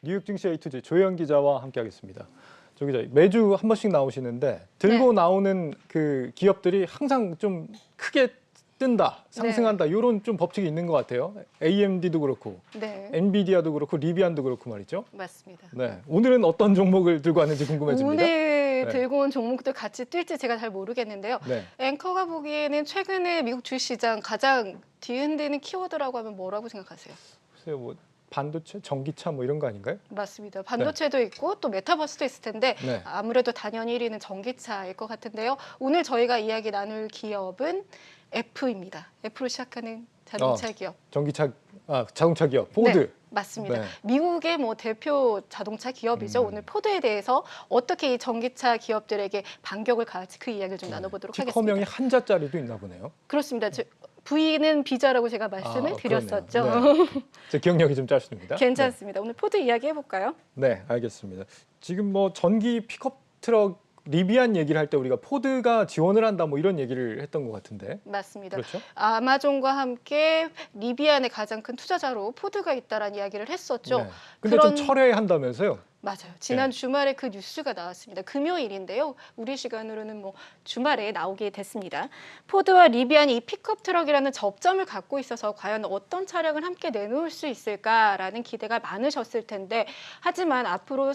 뉴욕 증시 A2J 조혜연 기자와 함께하겠습니다. 조 기자, 매주 한 번씩 나오시는데 들고 네. 나오는 그 기업들이 항상 좀 크게 뜬다, 상승한다, 네. 이런 좀 법칙이 있는 것 같아요. AMD도 그렇고, 네, 엔비디아도 그렇고, 리비안도 그렇고 말이죠. 맞습니다. 네, 오늘은 어떤 종목을 들고 왔는지 궁금해집니다. 오늘 네. 들고 온 종목들 같이 뛸지 제가 잘 모르겠는데요. 네. 앵커가 보기에는 최근에 미국 주식시장 가장 뒤흔드는 키워드라고 하면 뭐라고 생각하세요? 글쎄요, 뭐 반도체, 전기차 뭐 이런 거 아닌가요? 맞습니다. 반도체도 있고 또 메타버스도 있을 텐데 네. 아무래도 단연 1위는 전기차일 것 같은데요. 오늘 저희가 이야기 나눌 기업은 F입니다. F로 시작하는 자동차 기업. 전기차, 자동차 기업, 포드. 네, 맞습니다. 네. 미국의 뭐 대표 자동차 기업이죠. 오늘 포드에 대해서 어떻게 이 전기차 기업들에게 반격을 가할지 그 이야기를 좀 나눠보도록 하겠습니다. 티커명이 한자짜리도 있나 보네요. 그렇습니다. V는 비자라고 제가 말씀을 드렸었죠. 네. 제 기억력이 좀 짧습니다. 괜찮습니다. 오늘 포드 이야기 해볼까요? 네, 알겠습니다. 지금 뭐 전기 픽업 트럭 리비안 얘기를 할 때 우리가 포드가 지원을 한다 뭐 이런 얘기를 했던 것 같은데. 맞습니다. 그렇죠? 아마존과 함께 리비안의 가장 큰 투자자로 포드가 있다라는 이야기를 했었죠. 네. 근데 좀 철회한다면서요? 맞아요. 지난 주말에 그 뉴스가 나왔습니다. 금요일인데요. 우리 시간으로는 뭐 주말에 나오게 됐습니다. 포드와 리비안이 이 픽업 트럭이라는 접점을 갖고 있어서 과연 어떤 차량을 함께 내놓을 수 있을까라는 기대가 많으셨을 텐데, 하지만 앞으로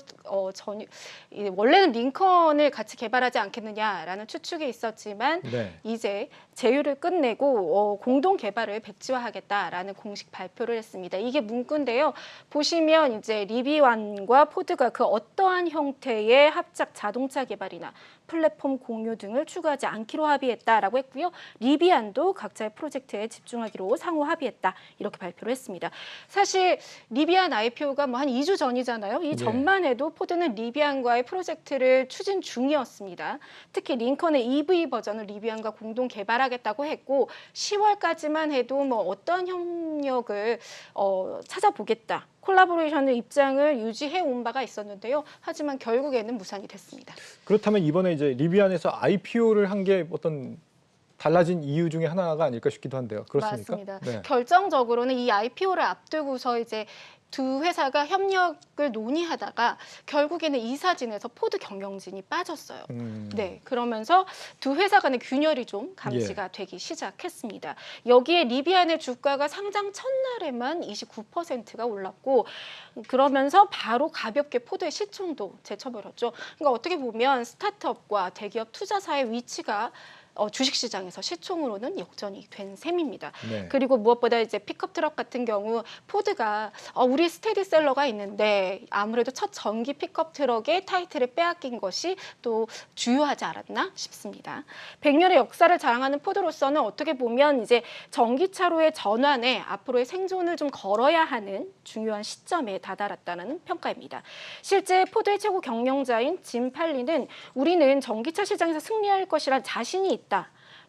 원래는 링컨을 같이 개발하지 않겠느냐라는 추측이 있었지만 네. 이제 제휴를 끝내고 공동 개발을 백지화하겠다라는 공식 발표를 했습니다. 이게 문구인데요. 보시면 이제 리비안과 포드가 그 어떠한 형태의 합작 자동차 개발이나 플랫폼 공유 등을 추구하지 않기로 합의했다라고 했고요. 리비안도 각자의 프로젝트에 집중하기로 상호 합의했다. 이렇게 발표를 했습니다. 사실 리비안 IPO가 뭐 한 2주 전이잖아요. 이 전만 해도 포드는 리비안과의 프로젝트를 추진 중이었습니다. 특히 링컨의 EV 버전을 리비안과 공동 개발하겠다고 했고 10월까지만 해도 뭐 어떤 협력을 찾아보겠다. 콜라보레이션의 입장을 유지해 온 바가 있었는데요. 하지만 결국에는 무산이 됐습니다. 그렇다면 이번에 이제 리비안에서 IPO를 한 게 어떤 달라진 이유 중에 하나가 아닐까 싶기도 한데요. 그렇습니까? 맞습니다. 네. 결정적으로는 이 IPO를 앞두고서 이제 두 회사가 협력을 논의하다가 결국에는 이사진에서 포드 경영진이 빠졌어요. 네, 그러면서 두 회사 간의 균열이 좀 감지가 되기 시작했습니다. 여기에 리비안의 주가가 상장 첫날에만 29%가 올랐고 그러면서 바로 가볍게 포드의 시총도 제쳐버렸죠. 그러니까 어떻게 보면 스타트업과 대기업 투자사의 위치가 주식시장에서 시총으로는 역전이 된 셈입니다. 네. 그리고 무엇보다 이제 픽업 트럭 같은 경우 포드가 우리 스테디셀러가 있는데 아무래도 첫 전기 픽업 트럭의 타이틀을 빼앗긴 것이 또 주요하지 않았나 싶습니다. 100년의 역사를 자랑하는 포드로서는 어떻게 보면 이제 전기차로의 전환에 앞으로의 생존을 좀 걸어야 하는 중요한 시점에 다다랐다는 평가입니다. 실제 포드의 최고 경영자인 짐 팔리는 우리는 전기차 시장에서 승리할 것이란 자신이 있다.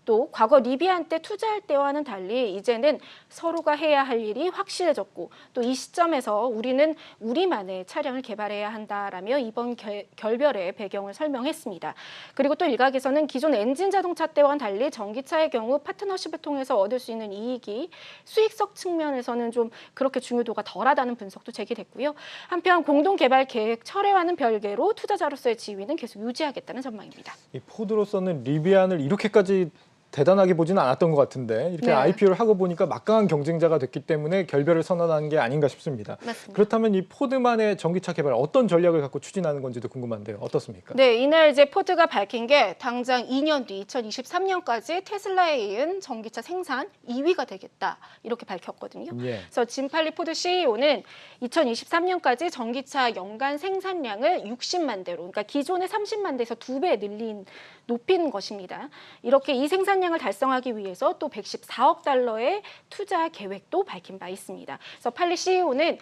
또 과거 리비안 때 투자할 때와는 달리 이제는 서로가 해야 할 일이 확실해졌고 또 이 시점에서 우리는 우리만의 차량을 개발해야 한다라며 이번 결별의 배경을 설명했습니다. 그리고 또 일각에서는 기존 엔진 자동차 때와는 달리 전기차의 경우 파트너십을 통해서 얻을 수 있는 이익이 수익성 측면에서는 좀 그렇게 중요도가 덜하다는 분석도 제기됐고요. 한편 공동 개발 계획 철회와는 별개로 투자자로서의 지위는 계속 유지하겠다는 전망입니다. 이 포드로서는 리비안을 이렇게까지 대단하게 보지는 않았던 것 같은데 이렇게 네. IPO를 하고 보니까 막강한 경쟁자가 됐기 때문에 결별을 선언한 게 아닌가 싶습니다. 맞습니다. 그렇다면 이 포드만의 전기차 개발 어떤 전략을 갖고 추진하는 건지도 궁금한데요. 어떻습니까? 네, 이날 이제 포드가 밝힌 게 당장 2년 뒤 2023년까지 테슬라에 이은 전기차 생산 2위가 되겠다 이렇게 밝혔거든요. 예. 그래서 짐 팔리 포드 CEO는 2023년까지 전기차 연간 생산량을 60만 대로, 그러니까 기존의 30만 대에서 2배 높인 것입니다. 이렇게 이 생산량을 달성하기 위해서 또 114억 달러의 투자 계획도 밝힌 바 있습니다. 그래서 팔리 CEO는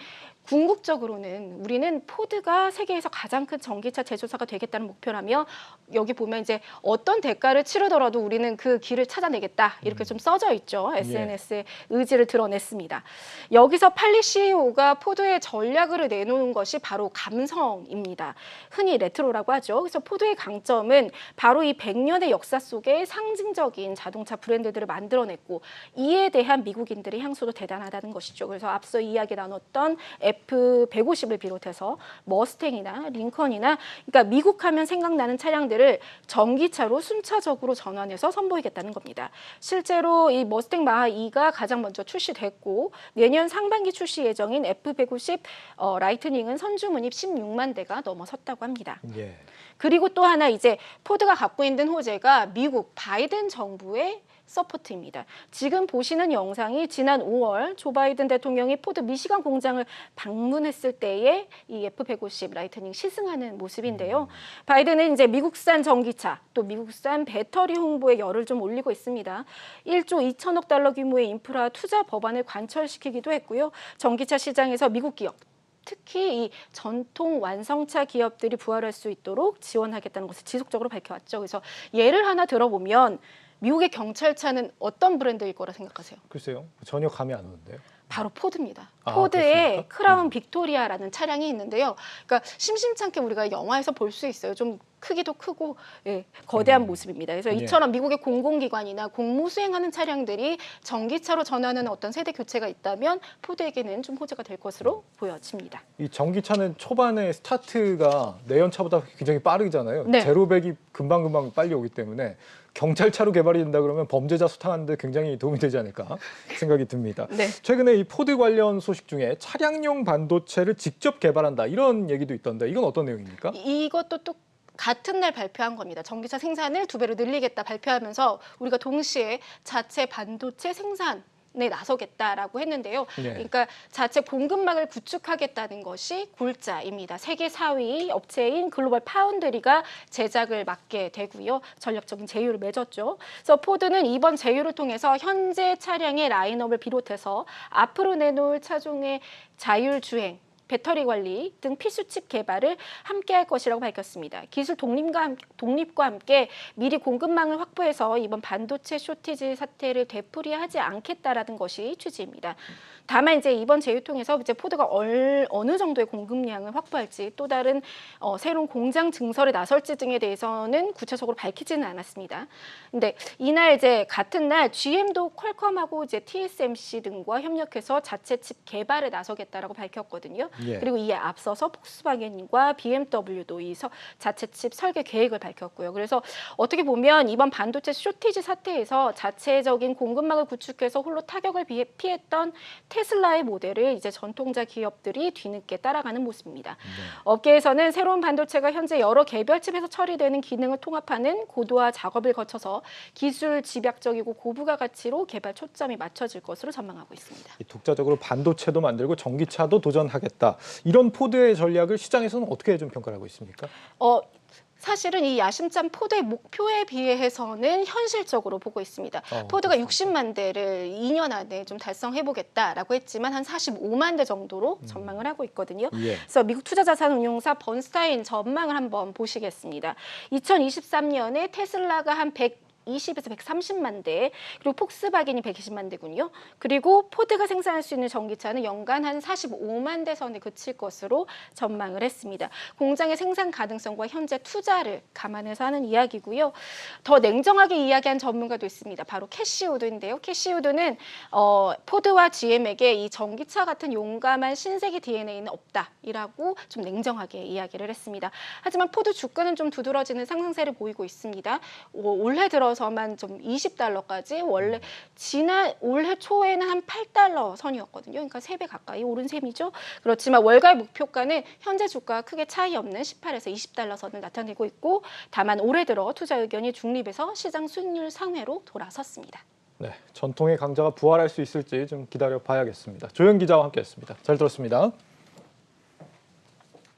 궁극적으로는 우리는 포드가 세계에서 가장 큰 전기차 제조사가 되겠다는 목표라며 여기 보면 이제 어떤 대가를 치르더라도 우리는 그 길을 찾아내겠다 이렇게 좀 써져 있죠. SNS에 의지를 드러냈습니다. 여기서 팔리 CEO가 포드의 전략으로 내놓은 것이 바로 감성입니다. 흔히 레트로라고 하죠. 그래서 포드의 강점은 바로 이 100년의 역사 속에 상징적인 자동차 브랜드들을 만들어냈고 이에 대한 미국인들의 향수도 대단하다는 것이죠. 그래서 앞서 이야기 나눴던 F-150을 비롯해서 머스탱이나 링컨이나 그러니까 미국하면 생각나는 차량들을 전기차로 순차적으로 전환해서 선보이겠다는 겁니다. 실제로 이 머스탱 마하2가 가장 먼저 출시됐고 내년 상반기 출시 예정인 F-150 라이트닝은 선주 문입 16만 대가 넘어섰다고 합니다. 예. 그리고 또 하나 이제 포드가 갖고 있는 호재가 미국 바이든 정부의 서포트입니다. 지금 보시는 영상이 지난 5월 조 바이든 대통령이 포드 미시간 공장을 방문했을 때의 이 F-150 라이트닝 시승하는 모습인데요. 바이든은 이제 미국산 전기차 또 미국산 배터리 홍보에 열을 좀 올리고 있습니다. 1조 2천억 달러 규모의 인프라 투자 법안을 관철시키기도 했고요. 전기차 시장에서 미국 기업 특히 이 전통 완성차 기업들이 부활할 수 있도록 지원하겠다는 것을 지속적으로 밝혀왔죠. 그래서 예를 하나 들어보면 미국의 경찰차는 어떤 브랜드일 거라 생각하세요? 글쎄요. 전혀 감이 안 오는데요. 바로 포드입니다. 아, 포드의 그렇습니까? 크라운 빅토리아라는 차량이 있는데요. 그러니까 심심찮게 우리가 영화에서 볼 수 있어요. 좀 크기도 크고 예, 거대한 모습입니다. 그래서 예. 이처럼 미국의 공공기관이나 공무 수행하는 차량들이 전기차로 전환하는 어떤 세대 교체가 있다면 포드에게는 좀 호재가 될 것으로 보여집니다. 이 전기차는 초반에 스타트가 내연차보다 굉장히 빠르잖아요. 네. 제로백이 금방금방 빨리 오기 때문에 경찰차로 개발이 된다 그러면 범죄자 수탕하는 데 굉장히 도움이 되지 않을까 생각이 듭니다. 네. 최근에 이 포드 관련 소식 중에 차량용 반도체를 직접 개발한다 이런 얘기도 있던데 이건 어떤 내용입니까? 이것도 또 같은 날 발표한 겁니다. 전기차 생산을 2배로 늘리겠다 발표하면서 우리가 동시에 자체 반도체 생산에 나서겠다라고 했는데요. 네. 그러니까 자체 공급망을 구축하겠다는 것이 골자입니다. 세계 4위 업체인 글로벌 파운드리가 제작을 맡게 되고요. 전략적인 제휴를 맺었죠. 그래서 포드는 이번 제휴를 통해서 현재 차량의 라인업을 비롯해서 앞으로 내놓을 차종의 자율주행 배터리 관리 등 필수 칩 개발을 함께 할 것이라고 밝혔습니다. 기술 독립과 함께 미리 공급망을 확보해서 이번 반도체 쇼티지 사태를 되풀이하지 않겠다라는 것이 취지입니다. 다만 이제 이번 제휴 통해서 이제 포드가 어느 정도의 공급량을 확보할지 또 다른 새로운 공장 증설에 나설지 등에 대해서는 구체적으로 밝히지는 않았습니다. 근데 이날 이제 같은 날 GM도 퀄컴하고 이제 TSMC 등과 협력해서 자체 칩 개발에 나서겠다라고 밝혔거든요. 예. 그리고 이에 앞서서 폭스바겐과 BMW도 이 자체 칩 설계 계획을 밝혔고요. 그래서 어떻게 보면 이번 반도체 쇼티지 사태에서 자체적인 공급망을 구축해서 홀로 타격을 피했던 테슬라의 모델을 이제 전통자 기업들이 뒤늦게 따라가는 모습입니다. 네. 업계에서는 새로운 반도체가 현재 여러 개별 칩에서 처리되는 기능을 통합하는 고도화 작업을 거쳐서 기술 집약적이고 고부가 가치로 개발 초점이 맞춰질 것으로 전망하고 있습니다. 이 독자적으로 반도체도 만들고 전기차도 도전하겠다. 이런 포드의 전략을 시장에서는 어떻게 좀 평가를 하고 있습니까? 사실은 이 야심찬 포드의 목표에 비해서는 현실적으로 보고 있습니다. 포드가 그렇습니다. 60만 대를 2년 안에 좀 달성해보겠다라고 했지만 한 45만 대 정도로 전망을 하고 있거든요. 예. 그래서 미국 투자자산운용사 번스타인 전망을 한번 보시겠습니다. 2023년에 테슬라가 한 120에서 130만 대, 그리고 폭스바겐이 120만 대군요. 그리고 포드가 생산할 수 있는 전기차는 연간 한 45만 대 선에 그칠 것으로 전망을 했습니다. 공장의 생산 가능성과 현재 투자를 감안해서 하는 이야기고요. 더 냉정하게 이야기한 전문가도 있습니다. 바로 캐시우드인데요. 캐시우드는 포드와 GM에게 이 전기차 같은 용감한 신세계 DNA는 없다라고 좀 냉정하게 이야기를 했습니다. 하지만 포드 주가는 좀 두드러지는 상승세를 보이고 있습니다. 올해 들어서만 좀 $20까지 원래 올해 초에는 한 $8 선이었거든요. 그러니까 3배 가까이 오른 셈이죠. 그렇지만 월가의 목표가는 현재 주가와 크게 차이 없는 18에서 $20 선을 나타내고 있고 다만 올해 들어 투자 의견이 중립해서 시장 수익률 상회로 돌아섰습니다. 네, 전통의 강자가 부활할 수 있을지 좀 기다려 봐야겠습니다. 조현 기자와 함께했습니다. 잘 들었습니다.